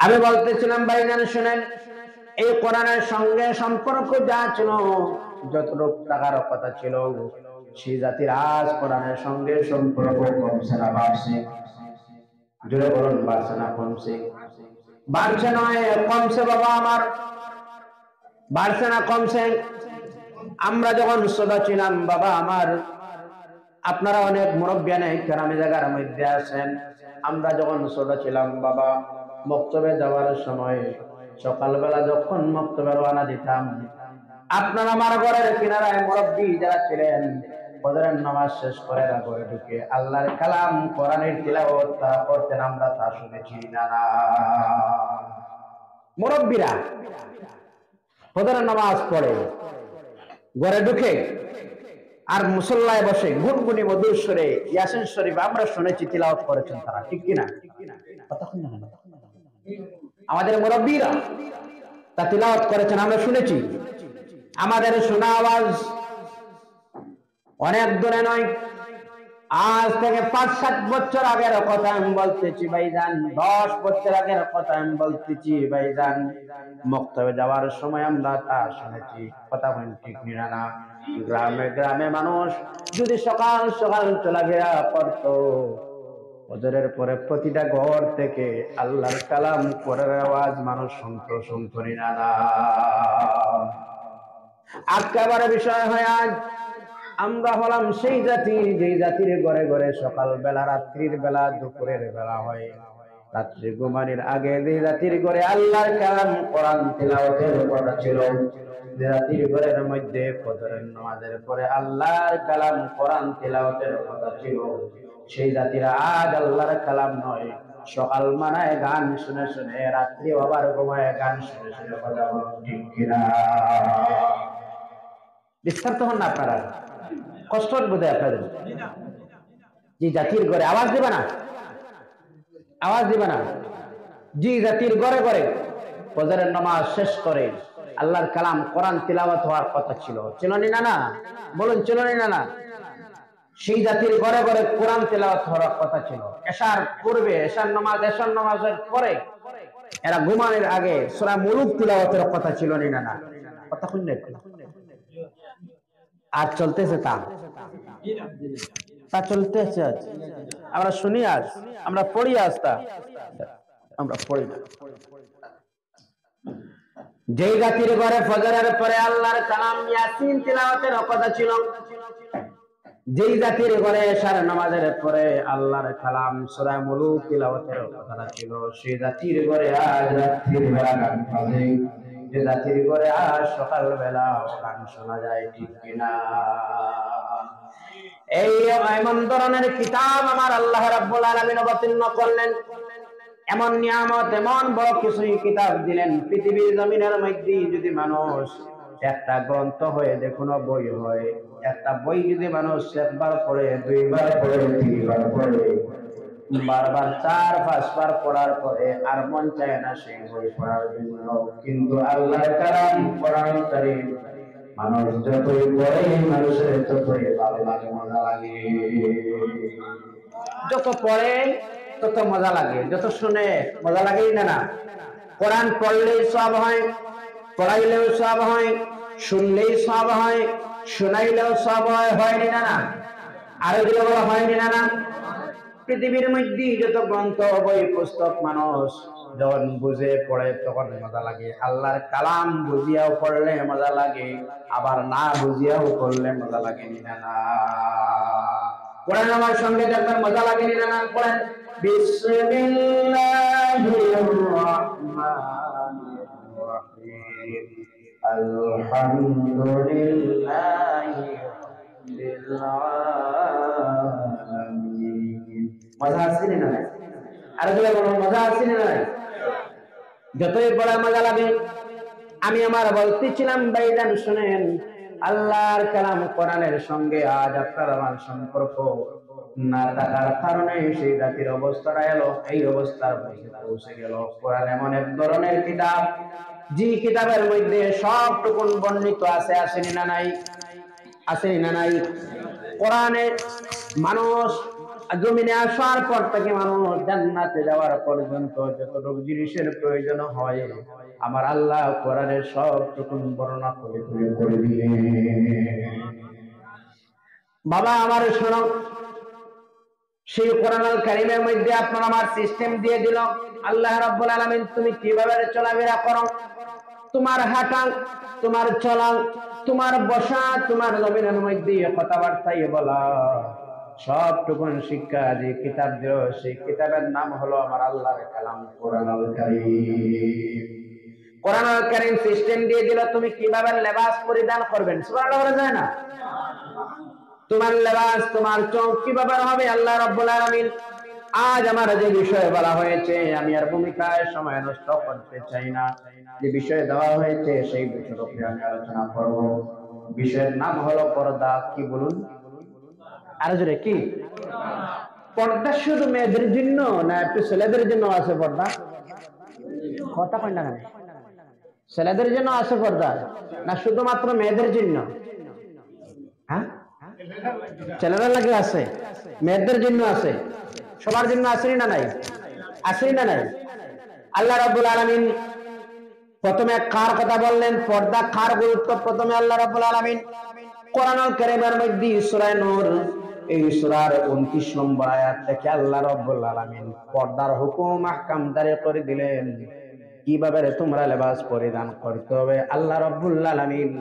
আমি বলতেছিলাম ভাইজান শুনেন, এই কোরআনের সঙ্গে সম্পর্ক যা ছিল, যতটুকু টাকার কথা ছিল, সেই জাতির আজ কোরআনের সঙ্গে সম্পর্ক কমছে না বাড়ছে? জোরে বলুন, বাড়ছে না কমছে? বাড়ছে নয়, কমছে বাবা আমার। বাড়ছে না কমছে? আমরা যখন ছোট ছিলাম বাবা আমার, আপনারা অনেক মুরব্বিয়ানে কেরামে জায়গার মধ্যে আছেন, আমরা যখন ছোট ছিলাম বাবা, মক্তবে যাওয়ার সময় সকালবেলা যখন মক্তবে রওনা দিতাম, আপনার আমার ঘরের কিনারায় মুরব্বি যারা ছিলেন, ফজরের নামাজ শেষ করে ঘরে ঢুকে আল্লাহর কালাম কোরআনের তিলাওয়াত তারা করতেন, আমরা তা শুনেছি না? মুরব্বিরা ফজরের নামাজ পড়ে ঘরে ঢুকে আর মুসল্লায় বসে গুনগুনি মধুর সুরে ইয়াসিন শরীফ আমরা শুনেছি তিলাওয়াত করেছেন তারা, ঠিক কিনা? আমাদের মুরব্বিরা তা তিলাওয়াত করেছেন, আমরা শুনেছি। আমাদের শোনা আওয়াজ অনেক দূরে নয়, আজ থেকে ৫-৭ বছর আগের কথা আমি বলতেছি ভাইজান, ১০ বছর আগের কথা আমি বলতেছি ভাইজান। মক্তবে যাওয়ার সময় আমরা তা শুনেছি, কথা বলেন ঠিক না? গ্রামে গ্রামে মানুষ যদি সকাল সকাল চলাফেরা করত, ফজরের পরে প্রতিটা ঘর থেকে আল্লাহর কালাম কোরআনের আওয়াজ মানুষ শুনতো না? আজকেবারে বিষয় হয় আজ আমরা হলাম সেই জাতি, যেই জাতির ঘরে ঘরে সকাল বেলা, রাত্রির বেলা, দুপুরের বেলা হয়, রাত্রি ঘুমানোর আগে যে জাতির ঘরে আল্লাহর কালাম কোরআন তিলাওয়াতের কথা ছিল, যে জাতির ঘরের মধ্যে ফজরের নামাজের পরে আল্লাহর কালাম কোরআন তিলাওয়াতের কথা ছিল, সেই জাতিরা আজ আল্লাহর কালাম নয়, সকাল মানায় গান শুনে শুনে, রাত্রি আবার ঘুমায় গান শুনে শুনে। কথা বলুন ঠিক কিনা? বিস্তারিত হন না আপনারা? কষ্ট বোধ হয় আপনাদের? যে জাতির ঘরে আওয়াজ দিবে না, আওয়াজ দিবে না, যে জাতির ঘরে ঘরে ফজরের নামাজ শেষ করে আল্লাহর কালাম কোরআন তিলাওয়াত হওয়ার কথা ছিল, ছিল না? বলুন, ছিল না? সেই জাতির ঘরে ঘরে কোরআন তিলাওয়াত হওয়ার কথা ছিল। এশার পূর্বে, এশার নামাজের পরে এরা ঘুমানোর আগে সূরা মুলুক তিলাওয়াতের কথা ছিল না? কথা শুনলে আজ চলতেছে তা চলতেছে। আজ আমরা শুনি, আজ আমরা পড়ি, আজ তা আমরা পড়ি না। যেই জাতির ঘরে ফজরের পরে আল্লাহর কালাম ইয়াসিন তিলাওয়াতের কথা ছিল, যেই জাতির ঘরে এশার নামাজের পরে আল্লাহর কালাম সূরা মুলুক তিলাওয়াতের কথা ছিল, সেই জাতির ঘরে আজ রাত্রির বেলা গান বাজে, যে জাতির ঘরে আজ সকাল বেলা গান শোনা যায়, ঠিক কিনা? এই এমন ধরনের কিতাব আমার আল্লাহ রাব্বুল আলামিন অবতীর্ণ করলেন, এমন নিয়ামত, এমন বড় কিছু কিতাব দিলেন। পৃথিবীর জমিনের মধ্যে যদি মানুষ একটা গ্রন্থ হয়ে দেখুন বই হয়, একটা বই যদি মানুষ একবার পড়ে, ২ বার পড়ে, ৩ বার পড়ে, বারবার ৪-৫ বার পড়ার পরে আর মন চায় না সেই বই পড়ার জন্য। কিন্তু আল্লাহর কালাম কোরআন কারীম মানুষ যতই পড়ে, মানুষের ততই ভালো লাগে, মজা লাগে। যত পড়ে তত মজা লাগে, যত শুনে মজা লাগেই না? কোরআন পড়লেই সওয়াব হয়, পড়াইলেও সওয়াব হয়, শুনলেই সওয়াব হয়, শোনাইলেও সওয়াব হয়, হয়নি না? আরো দিলে বলা হয়নি না? পৃথিবীর মধ্যে যত গ্রন্থ, বই, পুস্তক মানুষ যখন বুঝে পড়ে তখন মজা লাগে। আল্লাহর কালাম বুঝিয়াও পড়লে মজা লাগে, আবার না বুঝিয়াও পড়লে মজা লাগে না? কোরআন আমার সঙ্গে দেখবেন মজা লাগে না? পড়েন, বিসমিল্লাহির রহমানির রহিম, আলহামদুলিল্লাহি রাব্বিল আলামিন। মজা আসছে না? আর বলে বলো, মজা আসছে না? যতই পড়া মজা লাগে। আমি আমার বলতেছিলাম ভাইজান শুনেন, আল্লাহর কালাম কোরআনের সঙ্গে আজ আপনার আমার সম্পর্ক না থাকার কারণে সেই জাতির অবস্থাটা এলো, এই অবস্থার মধ্যে পৌঁছে গেল। কোরআন এমন এক ধরনের কিতাব, যে কিতাবের মধ্যে সবটুকুন বর্ণিত আছে, আসেনি না নাই? আসেনি না নাই? কোরআনে মানুষ জমিনে আসার পর থেকে মানুষ জান্নাতে যাওয়ার পর্যন্ত যতটুকু জিনিসের প্রয়োজন হয় আমার আল্লাহ কোরআনের সবটুকু বর্ণনা করে দিলেন। বাবা আমার শোনো, সেই কোরআনুল কারীমের মধ্যে আপনার আমার সিস্টেম দিয়ে দিল। আল্লাহ রাব্বুল আলামিন তুমি কিভাবে চলাফেরা করো, তোমার হাঁটা, তোমার চলা, তোমার বসা, তোমার জমিনের মধ্যে কথাবার্তাই বলা, সবটুকু শিক্ষা যে কিতাব দিল সেই কিতাবের নাম হলো আমার আল্লাহর কালাম কোরআনুল কারীম। কোরআনুল কারীম সিস্টেম দিয়ে দিল তুমি কিভাবে লেবাস পরিধান করবেন। সুবহানাল্লাহ বলা যায় না? তোমার লেবাস, তোমার চোখ কিভাবে হবে আল্লাহ রাব্বুল আলামিন আজ আমার যে বিষয় বলা হয়েছে, আমি আর ভূমিকায় সময় নষ্ট করতে চাই না। যে বিষয় দেওয়া হয়েছে সেই বিষয়ের উপরে আমি আলোচনা করব। বিষয়ের নাম হলো পর্দা। কি বলুন আর জোরে? কি পর্দা শুধু মেয়েদের জন্য না একটু ছেলেদের জন্য আছে পর্দা? কথা কই না কেন? ছেলেদের জন্য আছে পর্দা না শুধুমাত্র মেয়েদের জন্য? হ্যাঁ, ছেলেরা লাগে আছে, মেয়েদের জন্য আছে, সবার জন্য আছে না নাই? আছে না নাই? আল্লাহ রাব্বুল আলামিন প্রথমে কার কথা বললেন, পর্দা কার গুরুত্ব প্রথমে আল্লাহ রাব্বুল আলামিন কোরআনুল কারীমের মধ্যে সূরা নূর এই সূরার 29 নম্বর আয়াত থেকে আল্লাহ রাব্বুল আলামিন পর্দার হুকুম আহকাম জারি করে দিলেন। কিভাবে তোমরা লেবাস পরিধান করতে হবে আল্লাহ রাব্বুল আলামিন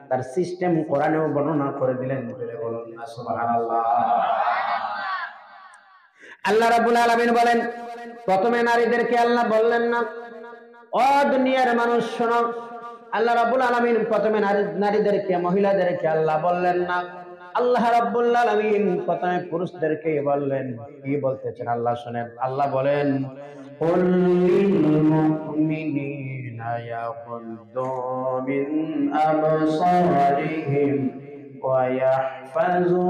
তার সিস্টেম কোরআনেও বর্ণনা করে দিলেন। বলুন না সুবহানাল্লাহ। আল্লাহ রাব্বুল আলামিন বলেন, প্রথমে নারীদেরকে আল্লাহ বললেন না, ও দুনিয়ার মানুষ শোনো, আল্লাহ রাব্বুল আলামিন প্রথমে নারীদেরকে মহিলাদেরকে আল্লাহ বললেন না, আল্লাহ রাব্বুল আলামিন প্রথমে পুরুষদেরকে বললেন। কি বলতেছেন আল্লাহ শুনেন। আল্লাহ বলেন, কুল লিল মুমিনিনা ইয়াগুদ্দু মিন আবসারিহিম ওয়া ইয়াহফাযু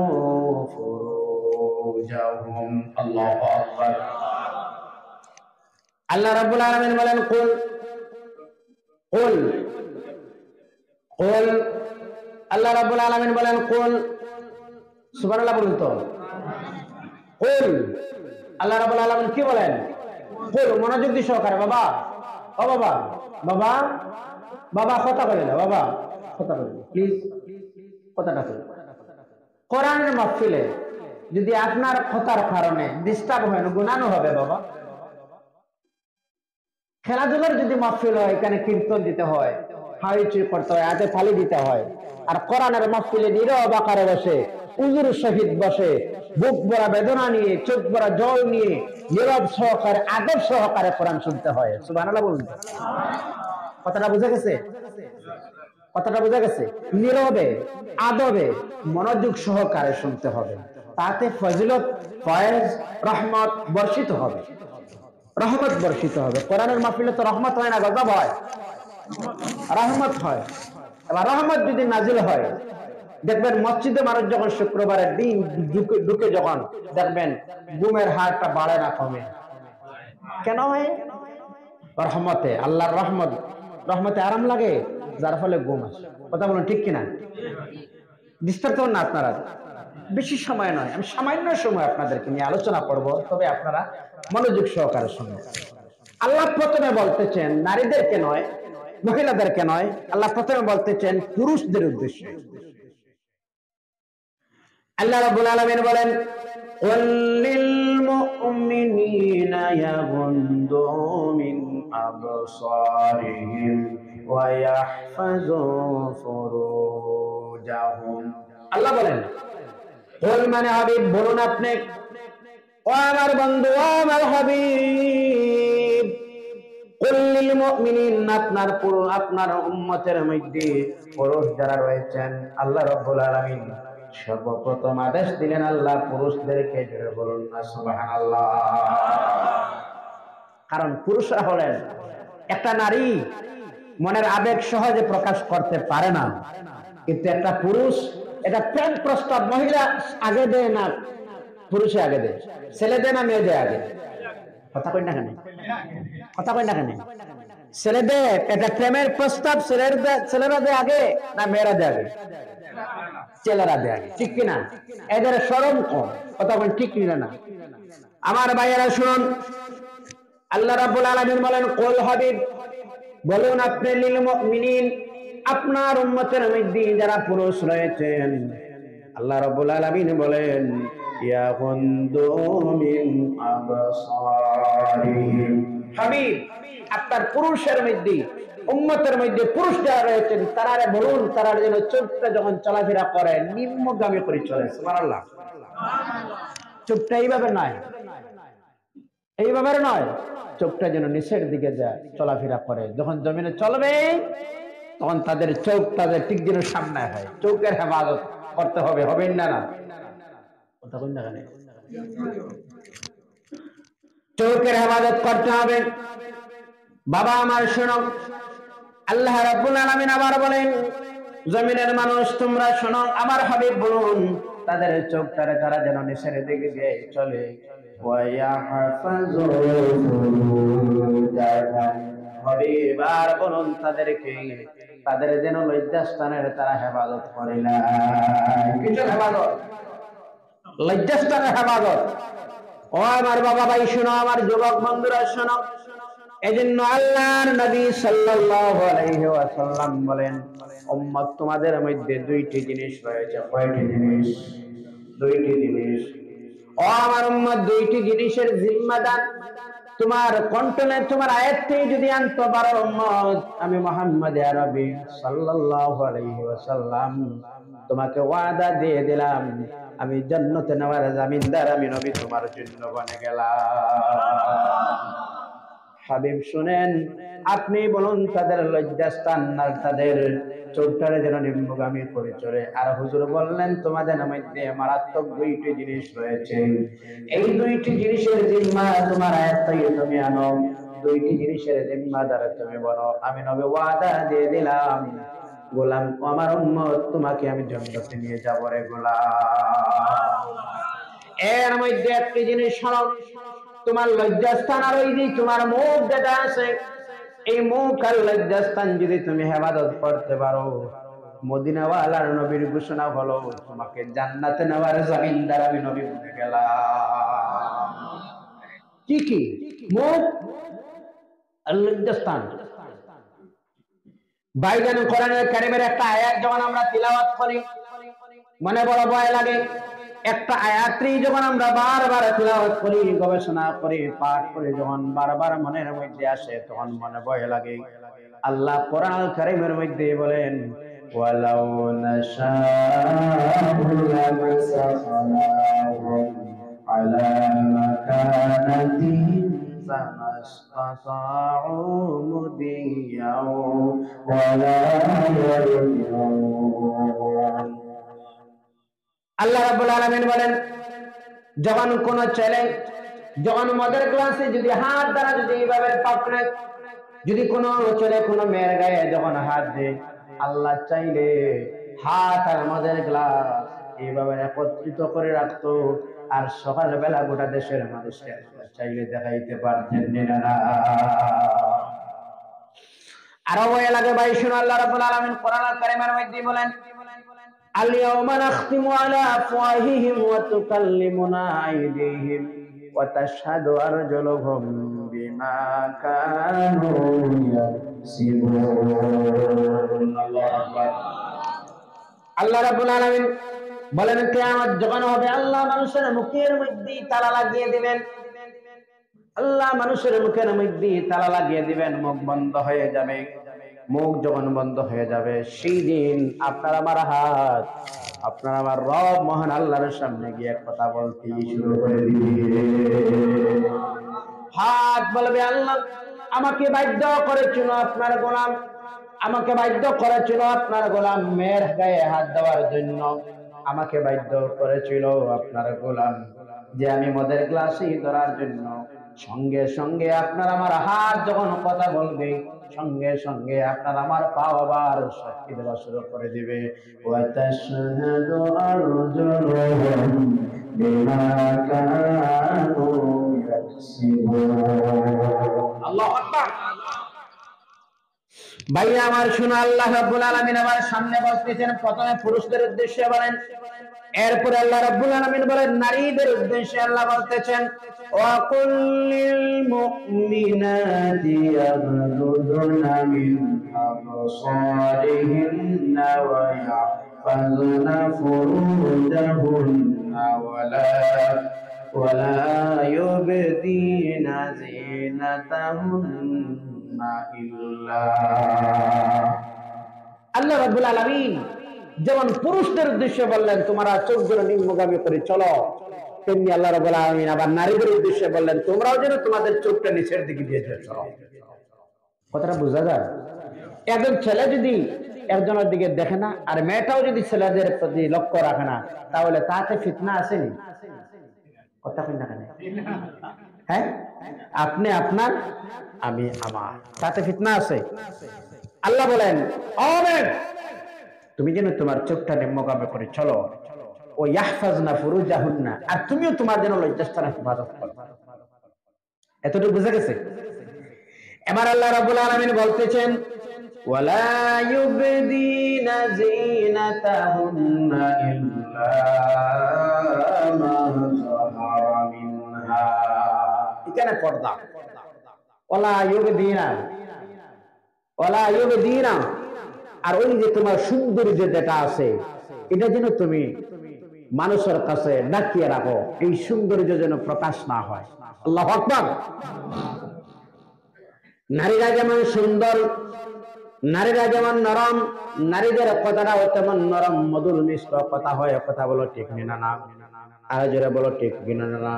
ফুরুজাহুম। আল্লাহু আকবার। আল্লাহ রাব্বুল আলামিন বলেন, কুল কুল কুল। আল্লাহ রাব্বুল আলামিন বলেন কুল। সুবহানাল্লাহ বলুন তো। কুল। আল্লাহ রাব্বুল আলামিন কি বলেন? কুল। মনোযোগ দিয়ে সহকারে বাবা, ও বাবা, বাবা বাবা কথা বলে না, বাবা কথা বলে প্লিজ, কথাটা বলুন। কোরআনের মাহফিলে যদি আপনার কথার কারণে ডিস্টার্ব হয় না, গুনাহ হবে বাবা। খেলাধুলার যদি মাহফিল হয়, এখানে কীর্তন দিতে হয়, হাইচি করতে হয়, হাতে তালি দিতে হয়, আর কোরআনের মাহফিলে নীরব আকারে বসে উজুর শহীদ বসে বুক ভরা বেদনা নিয়ে চোখ ভরা জল নিয়ে নীরব সহকারে আদব সহকারে কোরআন শুনতে হয়। সুবহানাল্লাহ বলুন। কথাটা বুঝা গেছে? কথাটা বুঝা গেছে? নীরবে আদবে মনোযোগ সহকারে শুনতে হবে, তাতে ফজিলত, ফয়েজ, রহমত বর্ষিত হবে, রহমত বর্ষিত হবে। কোরআনের মাহফিলে তো রহমত হয় না, গজব হয়, রহমত হয়। এবার রহমত যদি নাজিল হয়, দেখবেন মসজিদে মানুষ যখন শুক্রবারের দিন ঢুকে যখন দেখবেন ঘুমের হারটা বাড়ে না, কমে। কেন হয়? রহমতে, আল্লাহর রহমত, রহমতে আরাম লাগে, যার ফলে ঘুম আসে। কথা বলুন ঠিক কিনা? ডিস্টার্ব করুন না আপনারা, বেশি সময় নয়, আমি সামান্য সময় আপনাদেরকে নিয়ে আলোচনা করব, তবে আপনারা মনোযোগ সহকারে শুনুন। আল্লাহ প্রথমে বলতেছেন নারীদেরকে নয়, মহিলাদেরকে নয়, আল্লাহ প্রথমে বলতেছেন পুরুষদের উদ্দেশ্যে। আল্লাহ রাব্বুল আলামিন বলেন, কুল লিল মুমিনিনা ইয়াগুদ্দু মিন আবসারিহিম ওয়া ইয়াহফাযু ফুরুজাহুম। আল্লাহ বলেন, কুল মানে হাবিব, বলুন আপনি, ও আমার বন্ধু, ও আমার হাবিব, কুল লিল মুমিনিন, আপনার উম্মতের মধ্যে পুরুষ যারা রয়েছেন, আল্লাহ রাব্বুল আলামিন সর্বপ্রথম আদেশ দিলেন আল্লাহ পুরুষদেরকে। বলুন না সুবহানাল্লাহ। কারণ পুরুষরা হলেন, একটা নারী মনের আবেগ সহজে প্রকাশ করতে পারে না, কিন্তু একটা পুরুষ এটা প্রেম প্রস্তাব মহিলা আগে দেয় না, পুরুষে আগে দেয়। ছেলে দেয় না, মেয়ে দেয় আগে। কথা কই না কেন? কথা কই না কেন? ছেলেদের এটা প্রেমের প্রস্তাব ছেলেরা দেয় আগে না মেয়েরা দেয় আগে? ছেলেরা দেয় আগে, ঠিক কিনা? এদের শরম কম, কথা বলেন ঠিক কিনা না? আমার ভাইয়েরা শুনুন, আল্লাহ রাব্বুল আলামিন বলেন, কুল হাবিব বলুন আপনি লিল মুমিনিন, আপনার উম্মতের মধ্যে যারা পুরুষ রয়েছেন, আল্লাহ রাব্বুল আলামিন বলেন, ইয়াগুন্দু মিন আবসারিহিম, হাবিব আপনার পুরুষের মধ্যে উম্মতের মধ্যে পুরুষ যারা রয়েছেন তারা বলুন তারা যেন চোখটা যখন চলাফেরা করে নিম্নগামী করে চলে। সুবহানাল্লাহ। চোখটা এইভাবে নয়, এইভাবে নয়, চোখটা যেন নিচের দিকে যায়, চলাফেরা করে, যখন জমিনে চলবে তখন তাদের চোখ তাদের ঠিক যেন সামনে হয়। চোখের হেফাজত করতে হবে, হবে না? না কথা বল না কেন? চোখের হেফাজত করতে হবে। বাবা আমার শোনো, আল্লাহ রাব্বুল আলামিন আবার বলেন, জমিনের মানুষ তোমরা শোনো, আমার হাবিব বলুন তাদের চোখটারে তারা যেন নিচের দিকে দিয়ে চলে। হাবিব আর বলুন তাদেরকে তাদের যেন লজ্জাস্থানের তারা হেফাজত করে না। কিসের হেফাজত? লজ্জাস্থানের হেফাজত। ও আমার বাবা ভাই শোনো, আমার যুবক বন্ধুরা শোনো, এজন্য আল্লাহর নবী সাল্লাল্লাহু আলাইহি ওয়াসাল্লাম বলেন, উম্মত তোমাদের মধ্যে দুইটি জিনিস রয়েছে। কয়টি জিনিস? দুইটি জিনিস। ও আমার উম্মত, দুইটি জিনিসের জিম্মাদার তোমার কন্ট্রোলে, তোমার আয়াতে যদি আনতে পারো উম্মত, আমি মুহাম্মদ আরবি সাল্লাল্লাহু আলাইহি ওয়াসাল্লাম তোমাকে ওয়াদা দিয়ে দিলাম, আমি জান্নাতে নেওয়ার জামিনদার, আমি নবী তোমার জন্য বনে গেলাম। হাবিব শুনেন, আপনি বলুন তাদের লজ্জাস্থান না তাদের চোখটারে যেন নিম্নগামী করে চলে। আর হুজুর বললেন তোমাদের মধ্যে মারাত্মক দুইটি জিনিস রয়েছে, এই দুইটি জিনিসের জিম্মা তোমার আয়াতেই তুমি আনো, দুইটি জিনিসের জিম্মাদার তুমি বলো, আমি নবী ওয়াদা দিয়ে দিলাম গোলাম আমার উম্মত তোমাকে আমি জান্নাতে নিয়ে যাব রে গোলাম। এর মধ্যে একটি জিনিস হলো তোমার লজ্জাস্থান, আর ওই যে তোমার মুখ যেটা আছে, এই মুখ আর লজ্জাস্থান যদি তুমি হেফাজত করতে পারো, মদিনাওয়ালার নবীর ঘোষণা হলো তোমাকে জান্নাতে নেওয়ার জামিনদার আমি নবী বনে গেলাম। কি কি? মুখ আর লজ্জাস্থান। বাইজান কোরআনের কারিমের একটা আয়াত যখন আমরা তিলাওয়াত করি মনে বড় ভয় লাগে। একটা আয়াতই যখন আমরা বারবার তিলাওয়াত করি, গবেষণা করি, পাঠ করি, যখন বারবার মনের মধ্যে আসে তখন মনে ভয় লাগে। আল্লাহ কোরআন কারীমের মধ্যে বলেন, ওয়ালাউ নাশাউ লামাসাখনাহুম আলা মাকানাতিহিম ফামাসতাতাউ মুদিয়াও ওয়ালা ইয়ারজিউন। আল্লাহ রাব্বুল আলামিন বলেন, যখন কোন ছেলে যখন মদের গ্লাসে যদি হাত দ্বারা যদি এইভাবে পাকড়ে, যদি কোন ছেলে কোন মেয়ের গায়ে যখন হাত দেয়, আল্লাহ চাইলে হাত আর মদের গ্লাস এইভাবে একত্রিত করে রাখতো, আর সকালবেলা গোটা দেশের মানুষকে চাইলে দেখাইতে পারতেন না। আরো ভয় লাগে ভাই শুনো, আল্লাহ রাব্বুল আলামিন কোরআন কারীমের মধ্যে বলেন, আল-ইয়াওমা নাখতিমু আলা আফওয়াহিহিম ওয়া তুকাল্লিমুনা আইদিহিম ওয়া তাশহাদু আরজুলুহুম বিমা কানু ইয়াকসিবুন। আল্লাহু আকবার। আল্লাহ রাব্বুল আলামিন বলেন, কিয়ামত যখন হবে আল্লাহ মানুষের মুখের মধ্যে তালা লাগিয়ে দিবেন। আল্লাহ মানুষের মুখের মধ্যে তালা লাগিয়ে দিবেন, মুখ বন্ধ হয়ে যাবে। মুখ যখন বন্ধ হয়ে যাবে, সেই দিন আপনার আমার হাত আপনার আমার রব মহান আল্লাহর সামনে গিয়ে কথা বলতে শুরু করে দিবে। হাত বলবে, আল্লাহ আমাকে বাধ্য করেছিল আপনার গোলাম, আমাকে বাধ্য করেছিল আপনার গোলাম মেয়ের গায়ে হাত দেওয়ার জন্য, আমাকে বাধ্য করেছিল আপনার গোলাম যে আমি মদের গ্লাসে ধরার জন্য। সঙ্গে সঙ্গে আপনার আমার হাত যখন কথা বলবে, সঙ্গে সঙ্গে আপনার আমার পা আবার সাক্ষী দেওয়া শুরু করে দিবে। ওয়া তাশহাদু আরজুলুহুম বিমা কানু ইয়াকসিবুন। আল্লাহু আকবার। ভাইয়া আমার শোনো, আল্লাহ রাব্বুল আলামিন আবার সামনে বলতেছেন, প্রথমে পুরুষদের উদ্দেশ্যে বলেন, এরপরে আল্লাহ রাব্বুল আলামিন বলেন নারীদের উদ্দেশ্যে। আল্লাহ বলতেছেন ওয়া কুল্লিল মুমিনাতি ইয়াগহুদুনা মিন আবসারিহিন্না ওয়া ইয়াহফাযনা ফুরুজাহুন্না ওয়ালা ইউবদিনা যিনাতাহুন্না ইল্লা। আল্লাহ রাব্বুল আলামিন যেমন পুরুষদের উদ্দেশ্যে বললেন তোমরা চোখ যেন নিম্নগামী করে চলো, তেমনি আল্লাহ রাব্বুল আলামিন আবার নারীদের উদ্দেশ্যে বললেন তোমরাও যেন তোমাদের চোখটা নিচের দিকে দিয়ে চলো। কথাটা বোঝা যায়? একজন ছেলে যদি একজনের দিকে দেখে না, আর মেয়েটাও যদি ছেলেদের প্রতি লক্ষ্য রাখে না, তাহলে তাতে ফিতনা আসেনি? কথা কই না কেন? হ্যাঁ, আপনি আপনার, আমি আমার, তাতে ফিতনা আছে? আল্লাহ বলেন তুমি যেন তোমার চোখটা নিম্নগামী করে চলো, ও ইয়াহফাজনা ফুরুজাহুন্না, আর তুমিও তোমার যেন লজ্জাস্থান হেফাজত করো। এতটুকু বুঝা গেছে? এবার আল্লাহ রাব্বুল আলামিন বলতেছেন ওয়ালা ইউবদিনা যিনাতাহুন্না ইল্লা মা যাহারা মিনহা। এখানে পর্দা, ওয়ালা ইউবদিনা, ওয়ালা ইউবদিনা, আর ওই যে তোমার সৌন্দর্য যেটা আছে এটা যেন তুমি মানুষের কাছে ঢাকিয়ে রাখো, এই সৌন্দর্য যেন প্রকাশ না হয়। আল্লাহু আকবার। নারীরা যেমন সুন্দর, নারীরা যেমন নরম, নারীদের কথাটাও তেমন নরম মধুর মিষ্ট কথা হয়। কথা বলো ঠিক না? না আর জোরে বলো ঠিক কিনা না?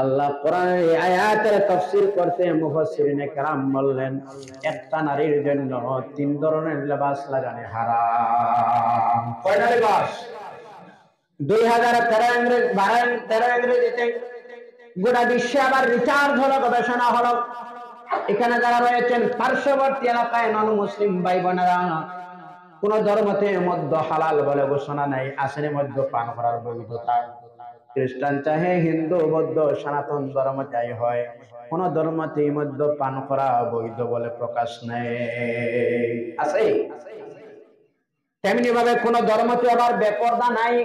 আল্লাহ কোরআনের এই আয়াতের তাফসীর করতে মুফাসসিরিনে কেরাম বললেন একটা নারীর জন্য তিন ধরনের লিবাস লাগানো হারাম। কয়টা লিবাস? 2013 ইংরেজিতে গোটা বিশ্বে আবার রিসার্চ হলো, গবেষণা হলো। এখানে যারা রয়েছেন পার্শ্ববর্তী এলাকায় নন মুসলিম ভাই বোনেরা, কোন ধর্মতে মদ্য হালাল বলে ঘোষণা নাই, আসেনি মদ্য পান করার বৈধতা। খ্রিস্টান চাহে হিন্দু বৌদ্ধ সনাতন ধর্ম যাই হয়, কোন ধর্মতে মদ্য পান করা বৈধ বলে প্রকাশ নেই, আছে? তেমনি ভাবে কোন ধর্মতে আবার বেপরদা নাই।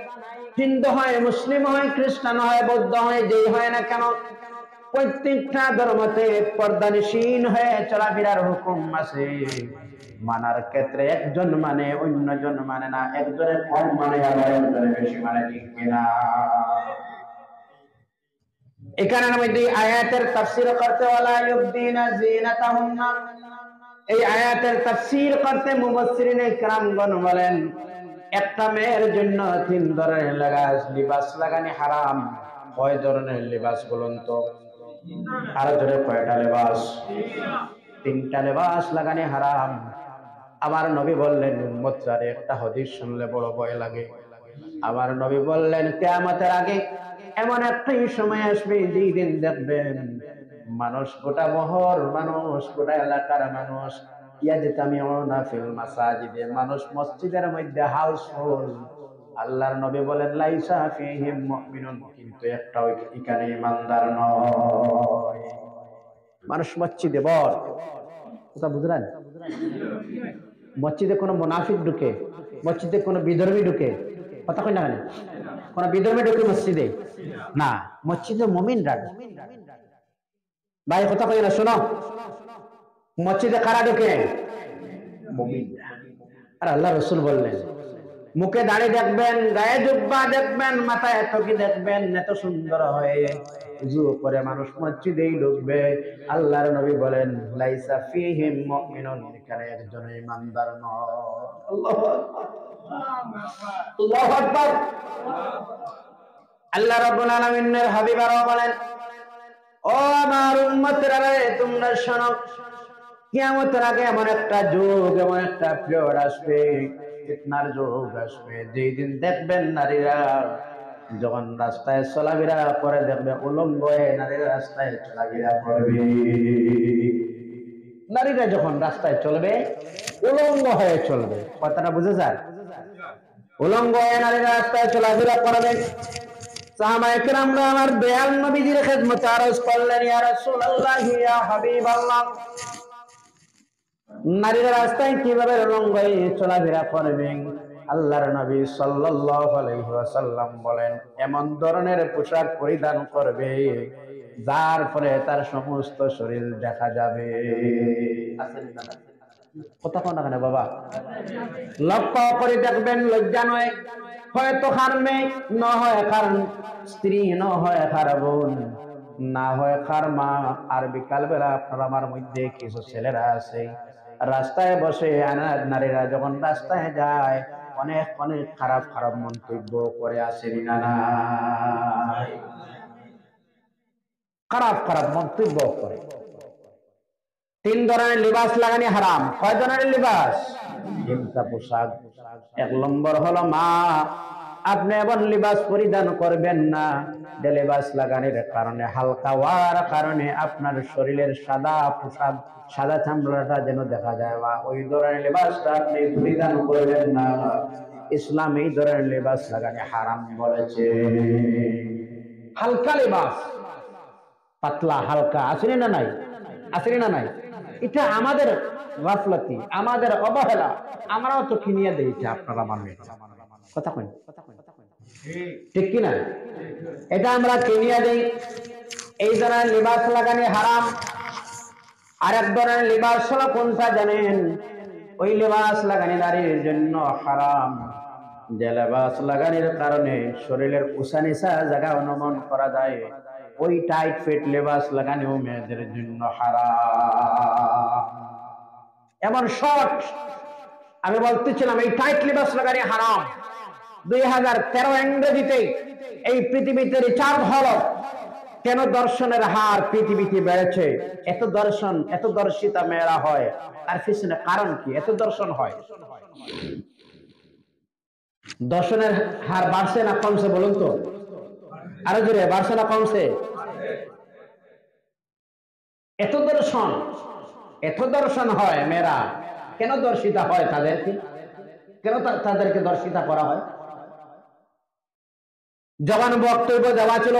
হিন্দু হয়, মুসলিম হয়, খ্রিস্টান হয়, বৌদ্ধ হয়, যেই হয় না কেন, প্রত্যেকটা ধর্মতে পর্দানিসীন হয়ে চলাফেরার হুকুম আছে। মানার ক্ষেত্রে একজন মানে অন্যজন মানে না, একজনের কম মানে আবার একজনের বেশি মানে, ঠিক কিনা? এখানে মধ্যে আয়াতের তাফসীর করতে ওয়ালা ইউবদিনা যিনাতাহুন্না, এই আয়াতের তাফসীর করতে মুফাসসিরিনে কেরামগণ বলেন একটা মেয়ের জন্য তিন ধরনের লিবাস লাগানি হারাম। কয় ধরনের লিবাস বলুন তো? আর জোরে কয়টা লিবাস? তিনটা লিবাস লাগানি হারাম। আমার নবী বললেন উম্মতরা একটা হাদিস শুনলে বড় ভয় লাগে। আমার নবী বললেন কিয়ামতের আগে এমন একটা সময় আসবে যেই দিন দেখবেন মানুষ, গোটা মহর মানুষ, গোটা এলাকার মানুষ ইয়াজতামিউনা ফিল মাসাজিদে, মানুষ মসজিদের মধ্যে হাউসফুল। আল্লাহর নবী বলেন লাইসা ফীহিম মুমিনুন, কিন্তু একটাও এখানে ঈমানদার নয়। মানুষ মসজিদে বল, কথা বুঝলেন? মসজিদে কোনো মুনাফিক ঢুকে, মসজিদে কোনো বিধর্মী ঢুকে, কথা কই না কেন? কোন বিধর্মী ঢুকে মসজিদে না, মসজিদে মুমিনরা ভাই, কথা কই না? শোনো, মসজিদে কারা ঢুকে? মুমিনরা। আর আল্লাহ রাসূল বললেন মুখে দাড়ি দেখবেন, গায়ে জুব্বা দেখবেন, মাথায় টুপি দেখবেন, এত সুন্দর হয়ে উযু করে মানুষ মসজিদেই ঢুকবে। আল্লাহর নবী বলেন লাইসা ফীহিম মুমিনুন, এখানে একজন ঈমানদার নয়। আল্লাহু আকবার, আল্লাহু আকবার। আল্লাহ রাব্বুল আলামিনের হাবিব আরো বলেন ও আমার উম্মতরা রে, তোমরা শোনো, কিয়ামতের আগে এমন একটা যুগ, এমন একটা পিরিয়ড আসবে, ফিতনার যুগ আসবে, যেই দিন দেখবেন নারীরা যখন রাস্তায় চলাফেরা করে, দেখবে উলঙ্গ হয়ে নারীরা রাস্তায় চলাফেরা করবে। নারীরা যখন রাস্তায় চলবে উলঙ্গ হয়ে চলবে। কথাটা বুঝে যায়? উলঙ্গ হয়ে নারীরা রাস্তায় চলাফেরা করবে। সাহাবায়ে কেরামরা আমার দয়াল নবীজির খেদমতে আরজ করলেন ইয়া রাসূলুল্লাহ, ইয়া হাবিবাল্লাহ, নারীরা রাস্তায় কিভাবে রঙ্গই চলাফেরা করবে? আল্লাহর নবী সাল্লাল্লাহু আলাইহি ওয়াসাল্লাম বলেন, এমন ধরনের পোশাক পরিধান করবে যার ফলে তার সমস্ত শরীর দেখা যাবে। কথা কোন না বাবা, লক্ষ্য করে দেখবেন, লজ্জা নয়, হয়তো কার মেয়ে ন হয়, কার স্ত্রী ন হয়, কার বোন না হয়, কার মা। আর বিকাল বেলা আপনার আমার মধ্যে কিছু ছেলেরা আছে রাস্তায় বসে, নারীরা যখন রাস্তায় যায় অনেক অনেক খারাপ খারাপ মন্তব্য করে আসেনি না? খারাপ খারাপ মন্তব্য করে। 3 ধরনের লিবাস লাগানি হারাম। কয় ধরনের লিবাস? 3টা পোশাক। 1 নম্বর হলো মা, আপনি এমন লিবাস পরিধান করবেন না যে লিবাস লাগানোর কারণে, হালকা হওয়ার কারণে আপনার শরীরের সাদা পোশাক, সাদা চামড়াটা যেন দেখা যায়, বা ওই ধরনের লিবাসটা আপনি পরিধান করবেন না। ইসলাম এই ধরনের লিবাস লাগানো হারাম বলেছে। হালকা লিবাস, পাতলা হালকা, আসেনি না নাই? আসেনি না নাই? এটা আমাদের গাফলতি, আমাদের অবহেলা। আমরাও তো কিনিয়ে দিয়েছি আপনারা মানুষ। কথা কই ঠিক কিনা? এটা আমরা কিনিয়ে দেই। এই ধরনের লিবাস লাগানো হারাম। আরেক ধরনের লিবাস হলো কোনটা জানেন? ওই লিবাস লাগানো নারীর জন্য হারাম যে লিবাস লাগানোর কারণে শরীরের উঁচা নিচা জায়গা অনুমান করা যায়, ওই টাইট ফিট লিবাস লাগানো মেয়েদের জন্য হারাম। এমন শর্ট, আমি বলতেছিলাম এই টাইট লিবাস লাগানো হারাম। 2013 ইংরেজিতে এই পৃথিবীতে রিচার্জ হলো কেন দর্শনের হার পৃথিবীতে বেড়েছে, এত দর্শন, এত দর্শিতা মেয়েরা হয়, আর পিছনে কারণ কি? এত দর্শন হয়, দর্শনের হার বাড়ছে না কমছে বলুন তো? আরো জোরে, বাড়ছে না কমছে? এত দর্শন, এত দর্শন হয় মেয়েরা, কেন দর্শিতা হয় তাদেরকে? কেন তাদেরকে দর্শিতা করা হয়? যখন বক্তব্য দেওয়া ছিল,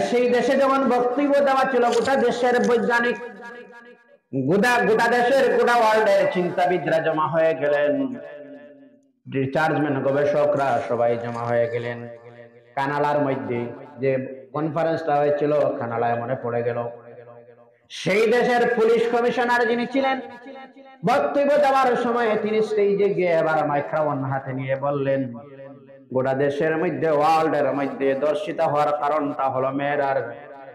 সেই দেশে যখন বক্তব্য দেওয়া ছিল, গোটা দেশের বৈজ্ঞানিক, গোটা দেশের, গোটা ওয়ার্ল্ডের চিন্তাবিদরা জমা হয়ে গেলেন, রিসার্চম্যান গবেষকরা সবাই জমা হয়ে গেলেন কানাডার মধ্যে। যে কনফারেন্সটা হয়েছিল কানাডায় মনে পড়ে গেল, সেই দেশের পুলিশ কমিশনার যিনি ছিলেন, বক্তব্য দেওয়ার সময় তিনি স্টেজে গিয়ে এবার মাইক্রোফোন হাতে নিয়ে বললেন, গোটা দেশের মধ্যে, ওয়ার্ল্ডের মধ্যে দর্শিত হওয়ার কারণটা হলো মেয়েরার,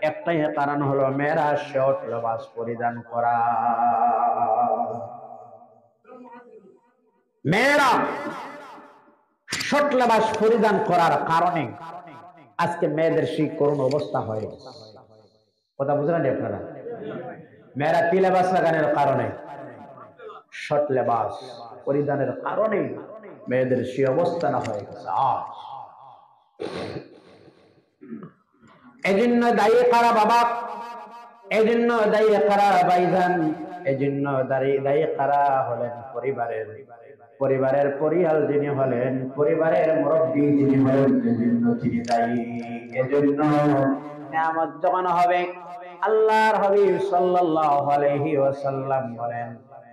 একটাই কারণ হলো মেয়েরা শর্ট লিবাস পরিধান করা। মেয়েরা শর্ট লিবাস পরিধান করার কারণে আজকে মেয়েদের সেই করুণ অবস্থা হয়ে গেছে। কথা বুঝলেন আপনারা? মেয়েরা কি লিবাস লাগানোর কারণে, শর্ট লিবাস পরিধানের কারণে মেয়েদের সেই অবস্থা না হয়ে গেছে। এজন্য দায়ী কারা বাবা? এজন্য দায়ী কারা ভাইজান? এজন্য দায়ী কারা হলেন পরিবারের পরিয়াল যিনি হলেন, পরিবারের মুরব্বী যিনি হলেন, এজন্য তিনি দায়ী। এজন্য কিয়ামত যখন হবে, আল্লাহর হাবিব সাল্লাল্লাহু আলাইহি ওয়াসাল্লাম বলেন,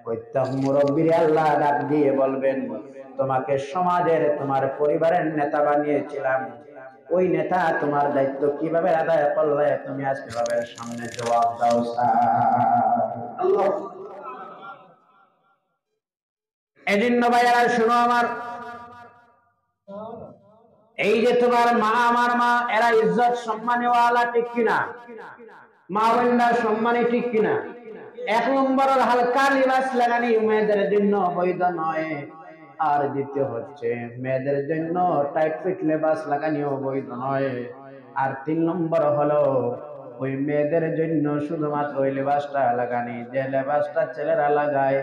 প্রত্যেক মুরব্বির আল্লাহ ডাক দিয়ে বলবেন, তোমাকে সমাজের, তোমার পরিবারের নেতা বানিয়েছিলাম, ওই নেতা তোমার দায়িত্ব কিভাবে আদায় করলে তুমি আজকে রবের সামনে জবাব দাও। আল্লাহ। এজন্য ভাইয়ারা শুনো আমার, এই যে তোমার মা, আমার মা, এরা ইজ্জত সম্মানওয়ালা, ঠিক কিনা? মা বোনরা সম্মানী, ঠিক কিনা? 1 নম্বর হালকা লিবাস লাগানি মেয়েদের জন্য বৈধ নয়। আর দ্বিতীয় হচ্ছে মেয়েদের জন্য টাইট ফিট লিবাস লাগানিও বৈধ নয়। আর 3 নম্বর হলো ওই মেয়েদের জন্য শুধুমাত্র ওই লিবাসটা লাগানি, যে লিবাসটা ছেলেরা লাগায়,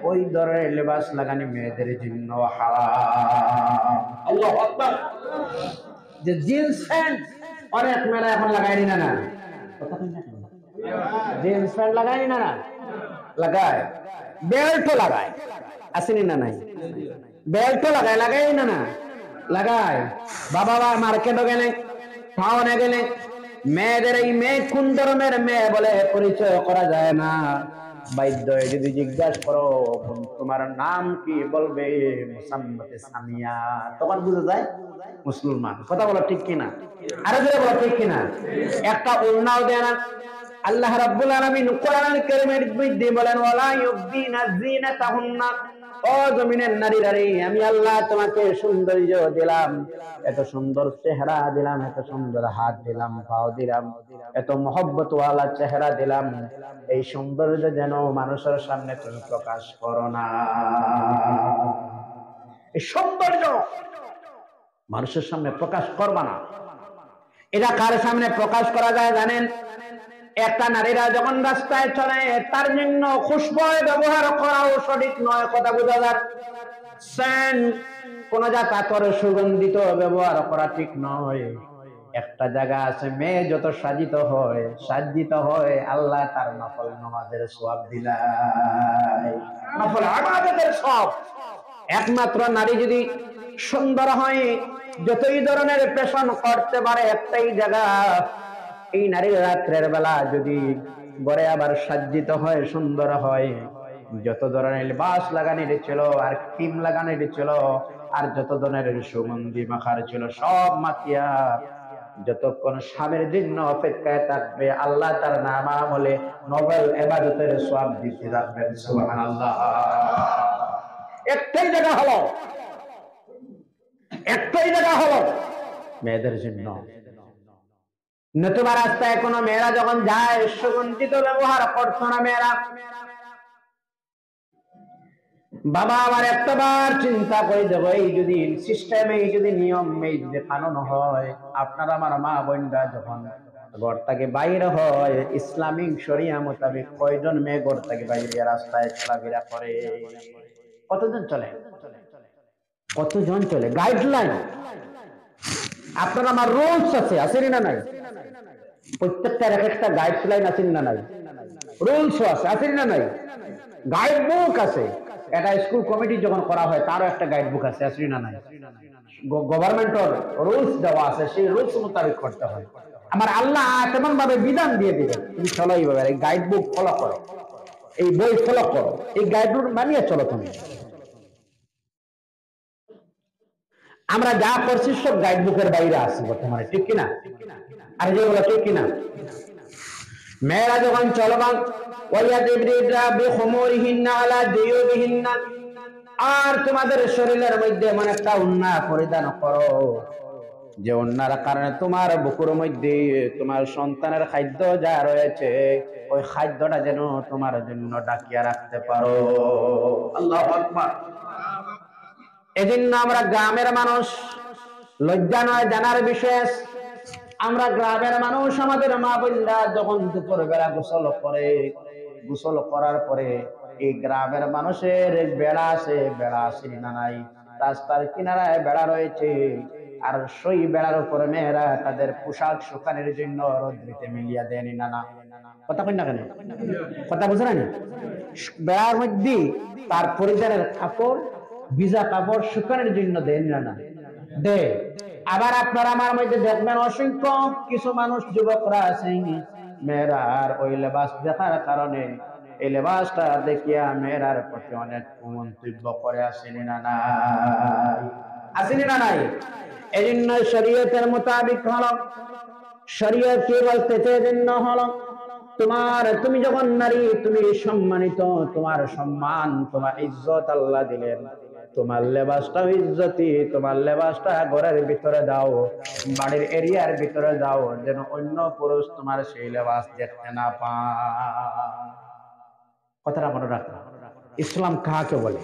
ওই ধরনের লিবাস লাগানি মেয়েদের জন্য হারাম। আল্লাহু আকবার। যে জিন্স প্যান্ট অনেক মেয়েরা এখন লাগায়নি না? না, জিন্স প্যান্ট লাগায়নি না? লাগায়। বেল্টও লাগায়, আসেনি না? নাই, বেল্টও লাগায় না? লাগায়। বাবা মার্কেটও গেলে, টাউনে গেলে, মেয়েদের এই মেয়ে কোন ধরনের মেয়ে বলে পরিচয় করা যায় না। বাধ্য হয়ে যদি জিজ্ঞাসা করো তোমার নাম কি, বলবে মুসাম্মাতে সামিয়া, তখন বুঝা যায় মুসলমান। কথা বলো ঠিক কিনা? আরো জোরে বলো ঠিক কিনা? একটা উন্নাও দেয় না। আল্লাহ রাব্বুল আলামিন কোরআনুল কারীমের মধ্যে বলেন ওয়ালা ইউবদিনা যিনাতাহুন্না, ও জমিনের নারীরা রে, আমি আল্লাহ তোমাকে সৌন্দর্য দিলাম, এত সুন্দর চেহারা দিলাম, এত সুন্দর হাত দিলাম, পাও দিলাম, এত মহব্বত ওয়ালা চেহারা দিলাম, এই সৌন্দর্য যেন মানুষের সামনে তুমি প্রকাশ করো না। এই সৌন্দর্য মানুষের সামনে প্রকাশ করবা না। এটা কার সামনে প্রকাশ করা যায় জানেন? একটা নারীরা যখন রাস্তায় চলে তার জন্য খুশবু ব্যবহার করাও সঠিক নয়। কথা বোঝা যাচ্ছে? কোন জাত আতর সুগন্ধিত ব্যবহার করা ঠিক নয়। একটা জায়গা আছে, মেয়ে যত সাজ্জিত হয় আল্লাহ তার নফল নামাজের সওয়াব দিলায়, নফল ইবাদতের সওয়াব। একমাত্র নারী যদি সুন্দর হয়, যতই ধরনের পেশন করতে পারে, একটাই জায়গা, এই নারী রাত্রের বেলা যদি ঘরে আবার সাজ্জিত হয়, সুন্দর হয়, যত ধরনের লিবাস লাগানোর ছিল আর ক্রিম লাগানোর ছিল আর যত ধরনের সুগন্ধি মাখার ছিল সব মাখিয়া যতক্ষণ স্বামীর জন্য অপেক্ষায় থাকবে, আল্লাহ তার নাম আমলে নফল ইবাদতের সওয়াব দিতে থাকবেন। সুবহানাল্লাহ। একটাই জায়গা হলো মেয়েদের জন্য। নতুবা রাস্তায় কোনো মেয়েরা যখন যায় সুগন্ধিত ব্যবহার করতো না মেয়েরা। বাবা আমার একটাবার চিন্তা করে দেব, এই যদি সিস্টেমে, এই যদি নিয়ম, এই যদি কানুন হয়, আপনার আমার মা বোনরা যখন ঘর থেকে বাইরে হয়, ইসলামিক শরিয়া মোতাবেক কয়জন মেয়ে ঘর থেকে বাইরে রাস্তায় চলাফেরা করে? কতজন চলে? গাইডলাইন আপনার আমার রুলস আছে না নাই? প্রত্যেকটার এক একটা গাইডলাইন আছে না নাই? রুলস আছে না নাই? গাইড বুক আছে। এটা স্কুল কমিটি যখন করা হয় তারও একটা গাইড বুক আছে না নাই? গভর্নমেন্টের রুলস দেওয়া আছে, সেই রুলস মোতাবেক করতে হয়। আমার আল্লাহ তেমন ভাবে বিধান দিয়ে দিবেন, তুমি চলো এইভাবে, এই গাইড বুক ফলো করো, এই বই ফলো করো, এই গাইড বুক মানিয়ে চলো তুমি। আমরা যা করছি সব গাইড বুকের বাইরে আছি বর্তমানে, ঠিক কিনা? আর যেগুলো ঠিক কিনা? মেয়েরা যখন চলমান আর তোমাদের শরীরের মধ্যে এমন একটা উন্না পরিধান করো যে উন্নার কারণে তোমার বুকুর মধ্যে তোমার সন্তানের খাদ্য যা রয়েছে ওই খাদ্যটা যেন তোমার জন্য ডাকিয়া রাখতে পারো। আল্লাহু আকবার। এজন্য আমরা গ্রামের মানুষ, লজ্জা নয় জানার বিষয়, আমরা গ্রামের মানুষ আমাদের মা বোনরা যখন দুপুর বেলা গোসল করার পরে এই গ্রামের মানুষের বেড়া আছে না নাই? রাস্তার কিনারায় বেড়া রয়েছে, আর সেই বেড়ার উপরে মেয়েরা তাদের পোশাক শুকানোর জন্য রোদ্রিতে মিলিয়ে দেয়নি না? কথা কই না কেন? কথা বুঝে না? বেড়ার মধ্যে তার পরিধানের কাপড়, ভিজা কাপড় শুকানোর জন্য দেন না? দে। আবার আপনারা আমার মধ্যে দেখবেন অসংখ্য কিছু মানুষ, যুবকরা আছেন, মেয়েরা আর ওই লেবাস দেখার কারণে, এই লেবাসটা দেখিয়া মেয়েরার প্রতি অনেক মন্তব্য করে, আসেনি না নাই? এই জন্য শরীয়তের মোতাবিক হলো, শরীয়ত কি বলতেছে? জন্য হলো তুমি যখন নারী, তুমি সম্মানিত, তোমার সম্মান, তোমার ইজ্জত আল্লাহ দিলেন, তোমার লেবাসটা ইজ্জতি, তোমার লেবাসটা ঘরের ভিতরে দাও, বাড়ির এরিয়ার ভিতরে দাও, যেন অন্য পুরুষ তোমার সেই লেবাস দেখতে না পায়। কথাটা মনে রাখো। ইসলাম কাকে বলে?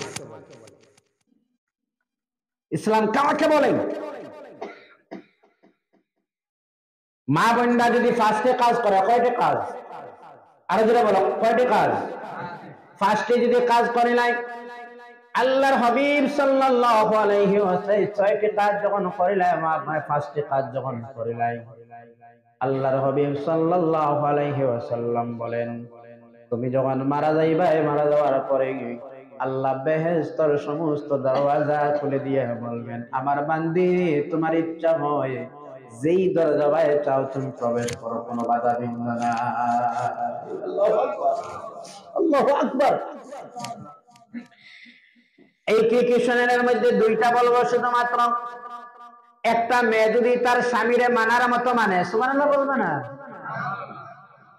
ইসলাম কাকে বলে? মা বোনরা যদি ফার্স্টে কাজ করে, কয়টা কাজ? আরো যেটা বলো, কয়টা কাজ? ফার্স্টে যদি কাজ করে নাই, আল্লাহর হাবিব সাল্লাল্লাহু আলাইহি ওয়াসাল্লাম ছয়টি কাজ যখন করিলাই, ফার্স্টে কাজ যখন করিলাই, আল্লাহর হাবিব সাল্লাল্লাহু আলাইহি ওয়াসাল্লাম বলেন, তুমি যখন মারা যাইবা, মারা যাওয়ার পরে আল্লাহ বেহেশতের সমস্ত দরওয়াজা খুলে দিয়ে বলবেন, আমার বান্দি তোমার ইচ্ছা হয় যেই দরজায় চাও তুমি প্রবেশ করো, কোনো বাধা বিঘ্ন না। আল্লাহু আকবার, আল্লাহু আকবার। এই কিশনের মধ্যে দুইটা বলবো শুধুমাত্র। একটা মেয়ে যদি তার স্বামীরে মানার মতো মানে, সুবহানাল্লাহ বলবে না?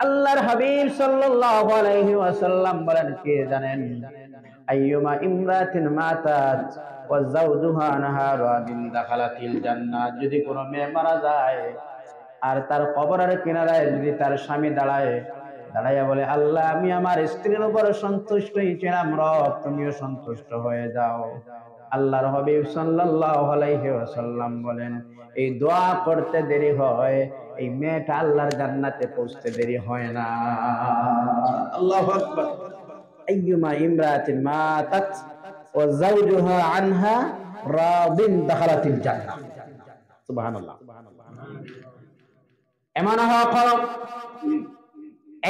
আল্লাহর হাবিব সাল্লাল্লাহু আলাইহি ওয়াসাল্লাম বলেন কি জানেন? আইয়ুমা ইমরাতিন মাতাত ওয়া যাওজুহা নাহারা বিন দাখালাতিল জান্নাহ। যদি কোনো মেয়ে মারা যায় আর তার কবরের কিনারায় যদি তার স্বামী দাঁড়াইয়া বলে, আল্লাহ আমি আমার স্ত্রীর উপর সন্তুষ্ট হয়েছিলাম, রব তুমিও সন্তুষ্ট হয়ে যাও। আল্লাহর হাবিব সাল্লাল্লাহু আলাইহি ওয়াসাল্লাম বলেন, এই দোয়া করতে দেরি হয়, এই মেয়েটা আল্লাহর জান্নাতে পৌঁছতে দেরি হয় না। আল্লাহু আকবার। আইয়ুমা ইমরাতিন মাতাত ওয়া যাওজুহা আনহা রাদিন দাখালাতিল জান্নাহ। সুবহানাল্লাহ। এমন হওয়া করো।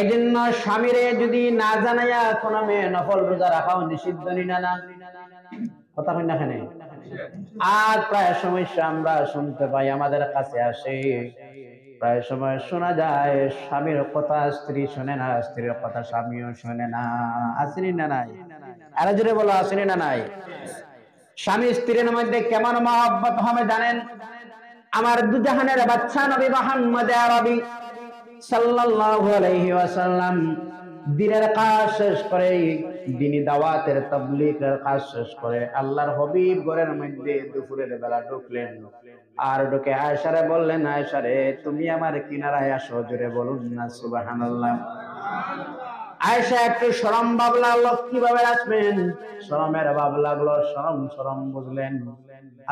এজন্য স্বামীরে যদি না জানাইয়া কোনো মেয়ে নফল রোজা রাখাও নিষিদ্ধ না? কথা কই না এখানে? আর প্রায় সমস্যা আমরা শুনতে পাই, আমাদের কাছে আসে, প্রায় সময় শোনা যায় স্বামীর কথা স্ত্রী শোনে না, স্ত্রীর কথা স্বামীও শোনে না। আসেনি না নাই? আরে জোরে বলো, আসেনি না নাই? স্বামী স্ত্রীর মধ্যে কেমন মহব্বত হবে জানেন? আমার দুজাহানের বাদশা নবী মুহাম্মদ আরবি সাল্লাল্লাহু আলাইহি ওয়াসাল্লাম দিনের কাজ শেষ করে, দ্বীনি দাওয়াতের তাবলীগের কাজ শেষ করে আল্লাহর হাবিব ঘরের মধ্যে দুপুরের বেলা ঢুকলেন। আর ঢুকে আয়েশারে বললেন, আয়েশারে তুমি আমার কিনারায় আসো। জোরে বলুন না সুবহানাল্লাহ। আয়েশা একটু শরম ভাব লাগলো, কিভাবে আসবেন? শরমের ভাব লাগলো, শরম বুঝলেন।